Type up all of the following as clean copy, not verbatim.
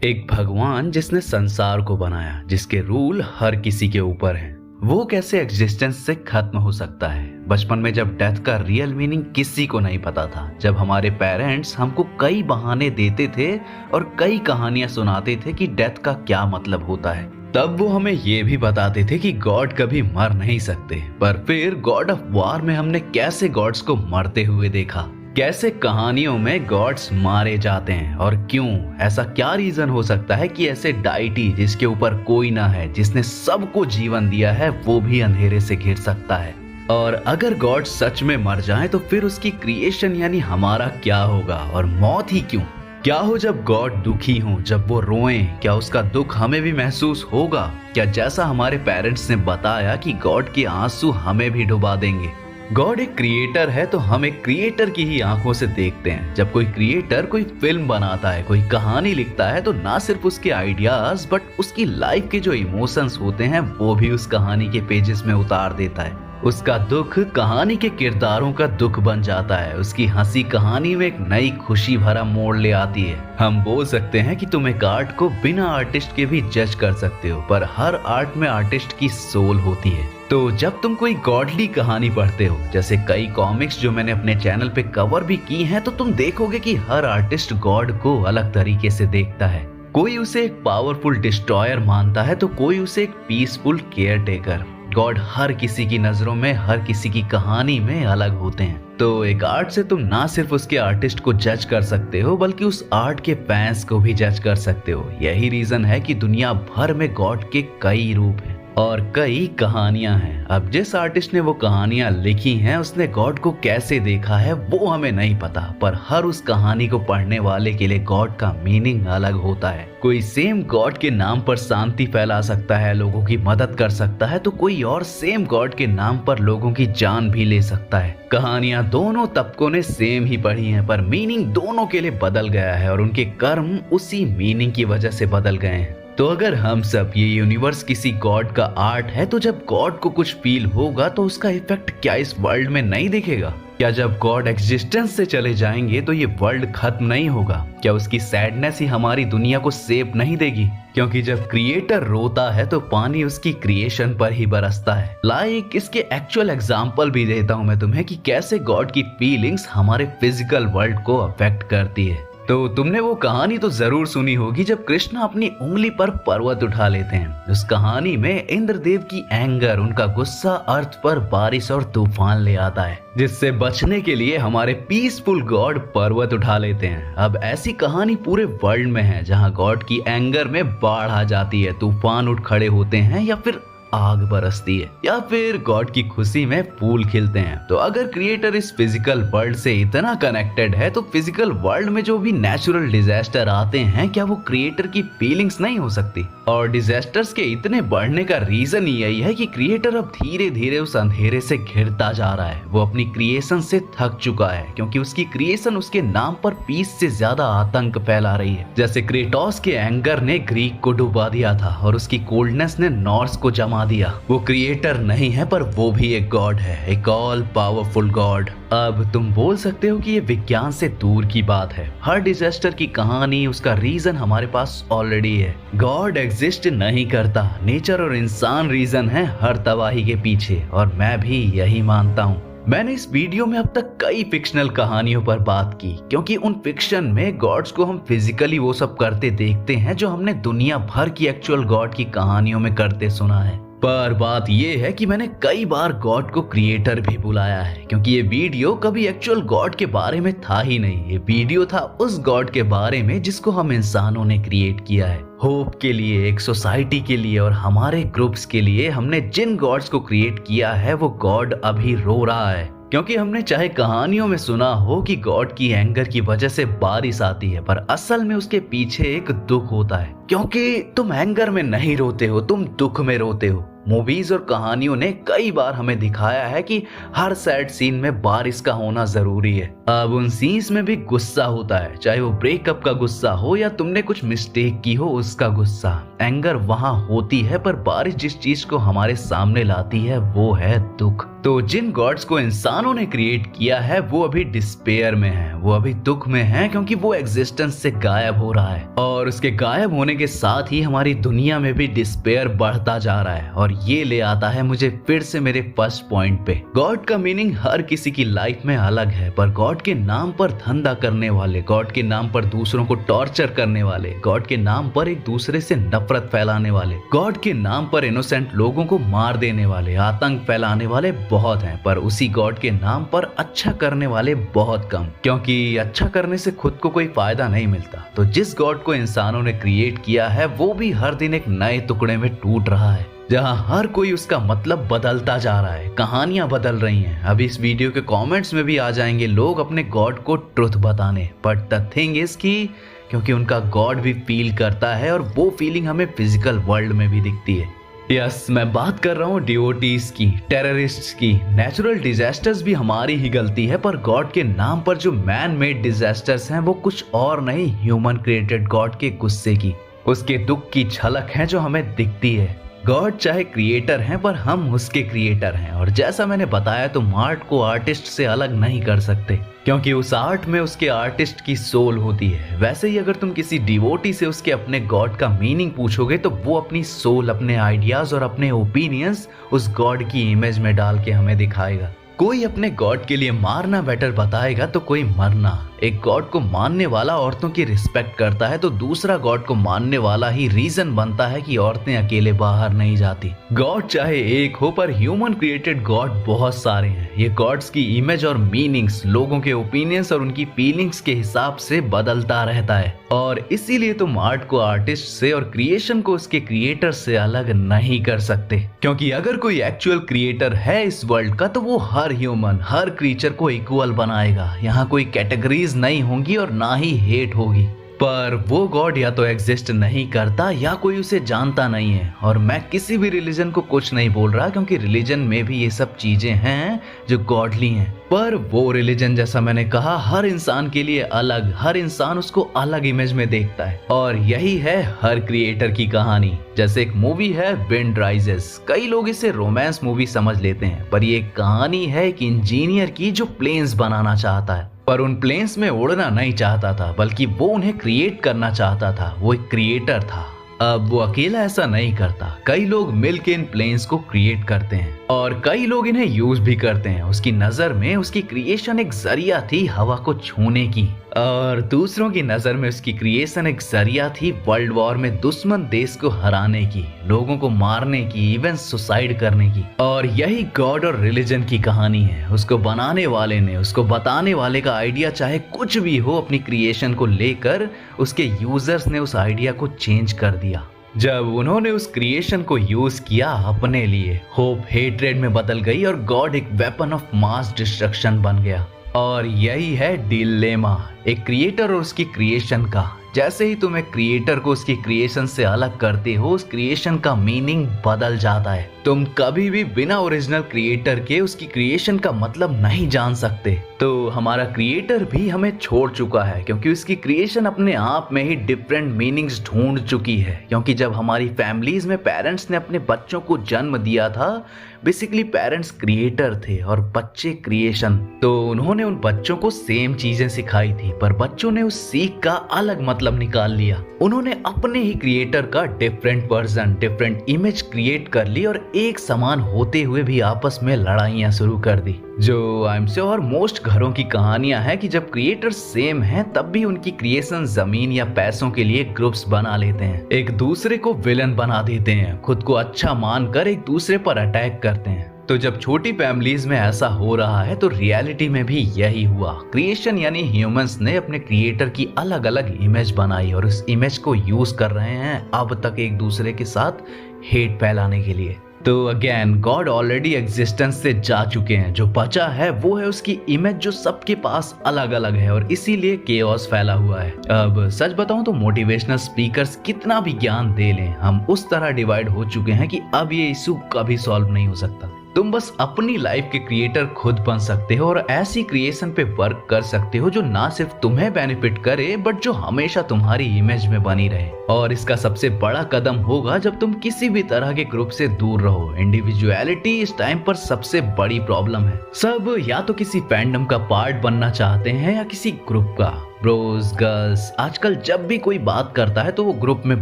एक भगवान जिसने संसार को बनाया, जिसके रूल हर किसी के ऊपर हैं, वो कैसे एग्जिस्टेंस से खत्म हो सकता है। बचपन में जब डेथ का रियल मीनिंग किसी को नहीं पता था, जब हमारे पेरेंट्स हमको कई बहाने देते थे और कई कहानियां सुनाते थे कि डेथ का क्या मतलब होता है, तब वो हमें ये भी बताते थे कि गॉड कभी मर नहीं सकते। पर फिर गॉड ऑफ वॉर में हमने कैसे गॉड्स को मरते हुए देखा, कैसे कहानियों में गॉड्स मारे जाते हैं और क्यों। ऐसा क्या रीजन हो सकता है कि ऐसे डाइटी जिसके ऊपर कोई ना है, जिसने सबको जीवन दिया है, वो भी अंधेरे से घिर सकता है। और अगर गॉड सच में मर जाए तो फिर उसकी क्रिएशन यानी हमारा क्या होगा, और मौत ही क्यों। क्या हो जब गॉड दुखी हो, जब वो रोएं, क्या उसका दुख हमें भी महसूस होगा। क्या जैसा हमारे पेरेंट्स ने बताया कि गॉड के आंसू हमें भी डुबा देंगे। गॉड एक क्रिएटर है तो हम एक क्रिएटर की ही आंखों से देखते हैं। जब कोई क्रिएटर कोई फिल्म बनाता है, कोई कहानी लिखता है, तो ना सिर्फ उसके आइडियाज बट उसकी लाइफ के जो इमोशंस होते हैं वो भी उस कहानी के पेजेस में उतार देता है। उसका दुख कहानी के किरदारों का दुख बन जाता है, उसकी हंसी कहानी में एक नई खुशी भरा मोड़ ले आती है। हम बोल सकते हैं कि तुम एक आर्ट को बिना आर्टिस्ट के भी जज कर सकते हो, पर हर आर्ट में आर्टिस्ट की सोल होती है। तो जब तुम कोई गॉडली कहानी पढ़ते हो, जैसे कई कॉमिक्स जो मैंने अपने चैनल पे कवर भी की हैं, तो तुम देखोगे कि हर आर्टिस्ट गॉड को अलग तरीके से देखता है। कोई उसे एक पावरफुल डिस्ट्रॉयर मानता है तो कोई उसे एक पीसफुल केयर टेकर। गॉड हर किसी की नजरों में, हर किसी की कहानी में अलग होते हैं। तो एक आर्ट से तुम ना सिर्फ उसके आर्टिस्ट को जज कर सकते हो, बल्कि उस आर्ट के फैंस को भी जज कर सकते हो। यही रीजन है कि दुनिया भर में गॉड के कई रूप हैं और कई कहानियां हैं। अब जिस आर्टिस्ट ने वो कहानियां लिखी हैं, उसने गॉड को कैसे देखा है वो हमें नहीं पता, पर हर उस कहानी को पढ़ने वाले के लिए गॉड का मीनिंग अलग होता है। कोई सेम गॉड के नाम पर शांति फैला सकता है, लोगों की मदद कर सकता है, तो कोई और सेम गॉड के नाम पर लोगों की जान भी ले सकता है। कहानियां दोनों तबकों ने सेम ही पढ़ी हैं, पर मीनिंग दोनों के लिए बदल गया है और उनके कर्म उसी मीनिंग की वजह से बदल गए हैं। तो अगर हम सब ये यूनिवर्स किसी गॉड का आर्ट है, तो जब गॉड को कुछ फील होगा तो उसका इफेक्ट क्या इस वर्ल्ड में नहीं दिखेगा? क्या जब गॉड एग्जिस्टेंस से चले जाएंगे तो ये वर्ल्ड खत्म नहीं होगा? क्या उसकी सैडनेस ही हमारी दुनिया को सेफ नहीं देगी? क्योंकि जब क्रिएटर रोता है तो पानी उसकी क्रिएशन पर ही बरसता है। इसके एक्चुअल एग्जाम्पल भी देता हूँ मैं तुम्हें कि कैसे गॉड की फीलिंग्स हमारे फिजिकल वर्ल्ड को अफेक्ट करती है। तो तुमने वो कहानी तो जरूर सुनी होगी जब कृष्ण अपनी उंगली पर पर्वत उठा लेते हैं। उस कहानी में इंद्रदेव की एंगर, उनका गुस्सा अर्थ पर बारिश और तूफान ले आता है, जिससे बचने के लिए हमारे पीसफुल गॉड पर्वत उठा लेते हैं। अब ऐसी कहानी पूरे वर्ल्ड में है जहां गॉड की एंगर में बाढ़ आ जाती है, तूफान उठ खड़े होते हैं, या फिर आग बरसती है, या फिर गॉड की खुशी में फूल खिलते हैं। तो अगर क्रिएटर इस फिजिकल वर्ल्ड से इतना कनेक्टेड है, तो फिजिकल वर्ल्ड में जो भी नेचुरल डिजास्टर आते हैं, क्या वो क्रिएटर की फीलिंग्स नहीं हो सकती? और डिजास्टर्स के इतने बढ़ने का रीजन यही है कि क्रिएटर अब धीरे धीरे उस अंधेरे से घिरता जा रहा है। वो अपनी क्रिएशन से थक चुका है, क्योंकि उसकी क्रिएशन उसके नाम पर पीस से ज्यादा आतंक फैला रही है। जैसे क्रेटोस के एंगर ने ग्रीक को डुबा दिया था और उसकी कोल्डनेस ने नॉर्स को जमा दिया। वो क्रिएटर नहीं है, पर वो भी एक गॉड है, एक ऑल पावरफुल गॉड। अब तुम बोल सकते हो कि ये विज्ञान से दूर की बात है। हर डिजास्टर की कहानी, उसका रीजन हमारे पास ऑलरेडी है। गॉड एग्जिस्ट नहीं करता, नेचर और इंसान रीजन है हर तबाही के पीछे, और मैं भी यही मानता हूँ। मैंने इस वीडियो में अब तक कई फिक्शनल कहानियों पर बात की, क्योंकि उन फिक्शन में गॉड्स को हम फिजिकली वो सब करते देखते हैं जो हमने दुनिया भर की एक्चुअल गॉड की कहानियों में करते सुना है। पर बात ये है कि मैंने कई बार गॉड को क्रिएटर भी बुलाया है, क्योंकि ये वीडियो कभी एक्चुअल गॉड के बारे में था ही नहीं। ये वीडियो था उस गॉड के बारे में जिसको हम इंसानों ने क्रिएट किया है, होप के लिए, एक सोसाइटी के लिए और हमारे ग्रुप्स के लिए। हमने जिन गॉड्स को क्रिएट किया है वो गॉड अभी रो रहा है, क्योंकि हमने चाहे कहानियों में सुना हो कि गॉड की एंगर की वजह से बारिश आती है, पर असल में उसके पीछे एक दुख होता है। क्योंकि तुम एंगर में नहीं रोते हो, तुम दुख में रोते हो। मूवीज और कहानियों ने कई बार हमें दिखाया है कि हर सैड सीन में बारिश का होना जरूरी है। अब उन सीन्स में भी गुस्सा होता है, चाहे वो ब्रेकअप का गुस्सा हो या तुमने कुछ मिस्टेक की हो उसका गुस्सा। एंगर वहां होती है, पर बारिश जिस चीज को हमारे सामने लाती है वो है दुख। तो जिन गॉड्स को इंसानों ने क्रिएट किया है वो अभी डिस्पेयर में है, वो अभी दुख में है, क्योंकि वो एग्जिस्टेंस से गायब हो रहा है। और उसके गायब होने के साथ ही हमारी दुनिया में भी डिस्पेयर बढ़ता जा रहा है। और ये ले आता है मुझे फिर से मेरे फर्स्ट पॉइंट पे। गॉड का मीनिंग हर किसी की लाइफ में अलग है, पर गॉड के नाम पर धंधा करने वाले, गॉड के नाम पर दूसरों को टॉर्चर करने वाले, गॉड के नाम पर एक दूसरे से नफरत फैलाने वाले, गॉड के नाम पर इनोसेंट लोगों को मार देने वाले, आतंक फैलाने वाले बहुत हैं। पर उसी गॉड के नाम पर अच्छा करने वाले बहुत कम, क्योंकि अच्छा करने से खुद को कोई फायदा नहीं मिलता। तो जिस गॉड को इंसानों ने क्रिएट किया है वो भी हर दिन एक नए टुकड़े में टूट रहा है, जहां हर कोई उसका मतलब बदलता जा रहा है, कहानियां बदल रही हैं। अब इस वीडियो के कमेंट्स में भी आ जाएंगे लोग अपने गॉड को ट्रुथ बताने, बट द थिंग इज कि क्योंकि उनका गॉड भी फील करता है और वो फीलिंग हमें फिजिकल वर्ल्ड में भी दिखती है। यस, मैं बात कर रहा हूँ डिवोटीज की, टेररिस्ट्स की। नेचुरल डिजास्टर्स भी हमारी ही गलती है, पर गॉड के नाम पर जो मैन मेड डिजास्टर्स हैं वो कुछ और नहीं, ह्यूमन क्रिएटेड गॉड के गुस्से की, उसके दुख की झलक है जो हमें दिखती है। गॉड चाहे क्रिएटर हैं, पर हम उसके क्रिएटर हैं। और जैसा मैंने बताया, तुम आर्ट को आर्टिस्ट से अलग नहीं कर सकते, क्योंकि उस आर्ट में उसके आर्टिस्ट की सोल होती है। वैसे ही अगर तुम किसी डिवोटी से उसके अपने गॉड का मीनिंग पूछोगे तो वो अपनी सोल, अपने आइडियाज और अपने ओपिनियंस उस गॉड की इमेज में डाल के हमें दिखाएगा। कोई अपने गॉड के लिए मारना बेटर बताएगा तो कोई मरना। एक गॉड को मानने वाला औरतों की रिस्पेक्ट करता है, तो दूसरा गॉड को मानने वाला ही रीजन बनता है कि औरतें अकेले बाहर नहीं जाती। गॉड चाहे एक हो, पर ह्यूमन क्रिएटेड गॉड बहुत सारे हैं। ये गॉड्स की इमेज और मीनिंग्स लोगों के ओपिनियंस और उनकी फीलिंग्स के हिसाब से बदलता रहता है। और इसीलिए तुम आर्ट को आर्टिस्ट से और क्रिएशन को उसके क्रिएटर से अलग नहीं कर सकते, क्योंकि अगर कोई एक्चुअल क्रिएटर है इस वर्ल्ड का तो वो हर ह्यूमन, हर क्रीचर को इक्वल बनाएगा। यहाँ कोई कैटेगरीज नहीं होंगी और ना ही हेट होगी। पर वो गॉड या तो एग्जिस्ट नहीं करता या कोई उसे जानता नहीं है। और मैं किसी भी रिलीजन को कुछ नहीं बोल रहा, क्योंकि रिलीजन में भी ये सब चीजें हैं जो गॉडली हैं। पर वो रिलीजन, जैसा मैंने कहा, हर इंसान के लिए अलग, हर इंसान उसको अलग इमेज में देखता है। और यही है हर क्रिएटर की कहानी। जैसे एक मूवी है विंड राइजेस, कई लोग इसे रोमांस मूवी समझ लेते हैं, पर ये एक कहानी है एक इंजीनियर की जो प्लेन्स बनाना चाहता है, पर उन प्लेन्स में उड़ना नहीं चाहता था, बल्कि वो उन्हें क्रिएट करना चाहता था। वो एक क्रिएटर था। अब वो अकेला ऐसा नहीं करता, कई लोग मिलकर इन प्लेन्स को क्रिएट करते हैं और कई लोग इन्हें यूज भी करते हैं। उसकी नजर में उसकी क्रिएशन एक जरिया थी हवा को छूने की, और दूसरों की नजर में उसकी क्रिएशन एक जरिया थी वर्ल्ड वॉर में दुश्मन देश को हराने की, लोगों को मारने की, इवन सुसाइड करने की। और यही गॉड और रिलीजन की कहानी है। उसको बनाने वाले ने, उसको बताने वाले का आइडिया चाहे कुछ भी हो, अपनी क्रिएशन को लेकर उसके यूजर्स ने उस आइडिया को चेंज कर दिया। जब उन्होंने उस क्रिएशन को यूज किया अपने लिए, होप हेट्रेड में बदल गई और गॉड एक वेपन ऑफ मास डिस्ट्रक्शन बन गया। और यही है डिलेमा एक क्रिएटर और उसकी क्रिएशन का। जैसे ही तुम एक क्रिएटर को उसकी क्रिएशन से अलग करते हो, उस क्रिएशन का मीनिंग बदल जाता है। तुम कभी भी बिना ओरिजिनल क्रिएटर के उसकी क्रिएशन का मतलब नहीं जान सकते। तो हमारा क्रिएटर भी हमें छोड़ चुका है, क्योंकि उसकी क्रिएशन अपने आप में ही डिफरेंट मीनिंग्स ढूंढ चुकी है। क्योंकि जब हमारी फैमिलीज में पेरेंट्स ने अपने बच्चों को जन्म दिया था, बेसिकली पेरेंट्स क्रिएटर थे और बच्चे क्रिएशन। तो उन्होंने उन बच्चों को सेम चीजें सिखाई थी, पर बच्चों ने उस सीख का अलग मतलब निकाल लिया। उन्होंने अपने ही क्रिएटर का different version, different image create कर ली और एक समान होते हुए भी आपस में लड़ाइयां शुरू कर दी। जो आई एम श्योर मोस्ट घरों की कहानियां हैं कि जब क्रिएटर सेम हैं तब भी उनकी क्रिएशन जमीन या पैसों के लिए ग्रुप्स बना लेते हैं, एक दूसरे को विलन बना देते हैं, खुद को अच्छा मानकर एक दूसरे पर अटैक करते हैं। तो जब छोटी फैमिलीज में ऐसा हो रहा है तो रियलिटी में भी यही हुआ। क्रिएशन यानी ह्यूमंस ने अपने क्रिएटर की अलग अलग इमेज बनाई और उस इमेज को यूज कर रहे हैं अब तक एक दूसरे के साथ हेट फैलाने के लिए। तो अगेन गॉड ऑलरेडी एग्जिस्टेंस से जा चुके हैं। जो बचा है वो है उसकी इमेज जो सबके पास अलग अलग है और इसीलिए केओस फैला हुआ है। अब सच बताऊं तो मोटिवेशनल स्पीकर्स कितना भी ज्ञान दे लें, हम उस तरह डिवाइड हो चुके हैं कि अब ये इशू कभी सॉल्व नहीं हो सकता। तुम बस अपनी लाइफ के क्रिएटर खुद बन सकते हो और ऐसी क्रिएशन पे वर्क कर सकते हो जो ना सिर्फ तुम्हें बेनिफिट करे बट जो हमेशा तुम्हारी इमेज में बनी रहे। और इसका सबसे बड़ा कदम होगा जब तुम किसी भी तरह के ग्रुप से दूर रहो। इंडिविजुअलिटी इस टाइम पर सबसे बड़ी प्रॉब्लम है। सब या तो किसी फैंडम का पार्ट बनना चाहते हैं या किसी ग्रुप का। ब्रोस गर्ल्स आजकल जब भी कोई बात करता है तो वो ग्रुप में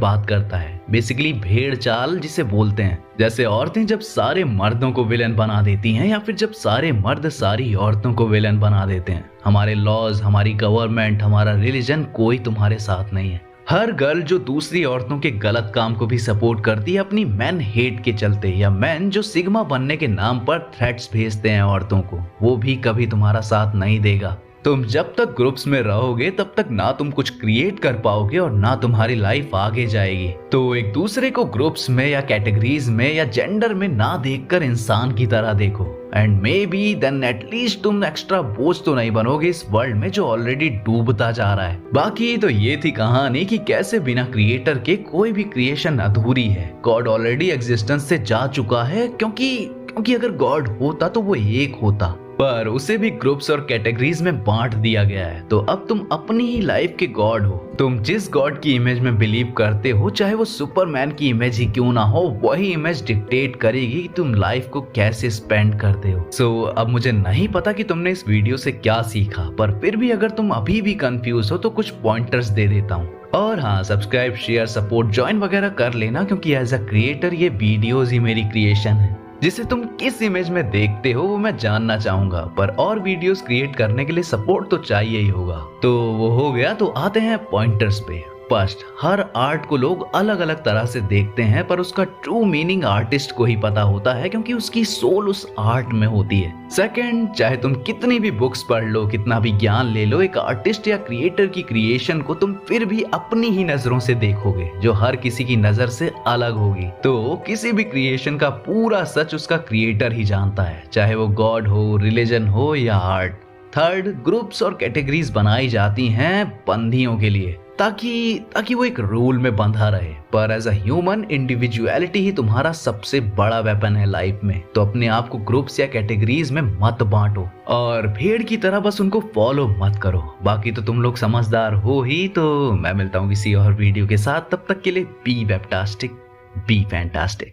बात करता है, बेसिकली भेड़ चाल जिसे बोलते हैं। जैसे औरतें जब सारे मर्दों को विलेन बना देती हैं या फिर जब सारे मर्द सारी औरतों को विलेन बना देते हैं। हमारे लॉज, हमारी गवर्नमेंट, हमारा रिलीजन कोई तुम्हारे साथ नहीं है। हर गर्ल जो दूसरी औरतों के गलत काम को भी सपोर्ट करती है अपनी मैन हेट के चलते, या मैन जो सिग्मा बनने के नाम पर थ्रेट्स भेजते हैं औरतों को, वो भी कभी तुम्हारा साथ नहीं देगा। तुम जब तक ग्रुप्स में रहोगे तब तक ना तुम कुछ क्रिएट कर पाओगे और ना तुम्हारी लाइफ आगे जाएगी। तो एक दूसरे को ग्रुप्स में या कैटेगरीज में या जेंडर में ना देखकर इंसान की तरह देखो, and may be then at least तुम एक्स्ट्रा बोझ तो नहीं बनोगे इस वर्ल्ड में जो ऑलरेडी डूबता जा रहा है। बाकी तो ये थी कहानी कि कैसे बिना क्रिएटर के कोई भी क्रिएशन अधूरी है। गॉड ऑलरेडी एग्जिस्टेंस से जा चुका है क्योंकि अगर गॉड होता तो वो एक होता, पर उसे भी ग्रुप्स और कैटेगरीज में बांट दिया गया है। तो अब तुम अपनी ही लाइफ के गॉड हो। तुम जिस गॉड की इमेज में बिलीव करते हो, चाहे वो सुपरमैन की इमेज ही क्यों ना हो, वही इमेज डिक्टेट करेगी कि तुम लाइफ को कैसे स्पेंड करते हो। सो अब मुझे नहीं पता कि तुमने इस वीडियो से क्या सीखा, पर फिर भी अगर तुम अभी भी कंफ्यूज हो तो कुछ पॉइंटर्स दे देता हूँ। और हाँ, सब्सक्राइब, शेयर, सपोर्ट, ज्वाइन वगैरह कर लेना, क्योंकि एज अ क्रिएटर ये वीडियोज ही मेरी क्रिएशन है। जिसे तुम किस इमेज में देखते हो वो मैं जानना चाहूंगा, पर और वीडियोस क्रिएट करने के लिए सपोर्ट तो चाहिए ही होगा। तो वो हो गया, तो आते हैं पॉइंटर्स पे। फर्स्ट, हर आर्ट को लोग अलग अलग तरह से देखते हैं, पर उसका ट्रू मीनिंग आर्टिस्ट को ही पता होता है क्योंकि उसकी सोल उस आर्ट में होती है। सेकंड, चाहे तुम कितनी भी बुक्स पढ़ लो, कितना भी ज्ञान ले लो, एक आर्टिस्ट या क्रिएटर की क्रिएशन को तुम फिर भी अपनी ही नजरों से देखोगे, जो हर किसी की नजर से अलग होगी। तो किसी भी क्रिएशन का पूरा सच उसका क्रिएटर ही जानता है, चाहे वो गॉड हो, रिलीजन हो या आर्ट। थर्ड, ग्रुप्स और कैटेगरीज बनाई जाती हैं बंदियों के लिए, ताकि वो एक रूल में बंधा रहे, पर एज अ ह्यूमन इंडिविजुअलिटी ही तुम्हारा सबसे बड़ा वेपन है लाइफ में। तो अपने आप को ग्रुप्स या कैटेगरीज में मत बांटो और भेड़ की तरह बस उनको फॉलो मत करो। बाकी तो तुम लोग समझदार हो ही। तो मैं मिलता हूँ किसी और वीडियो के साथ, तब तक के लिए बी वेबटास्टिक, बी फैंटास्टिक।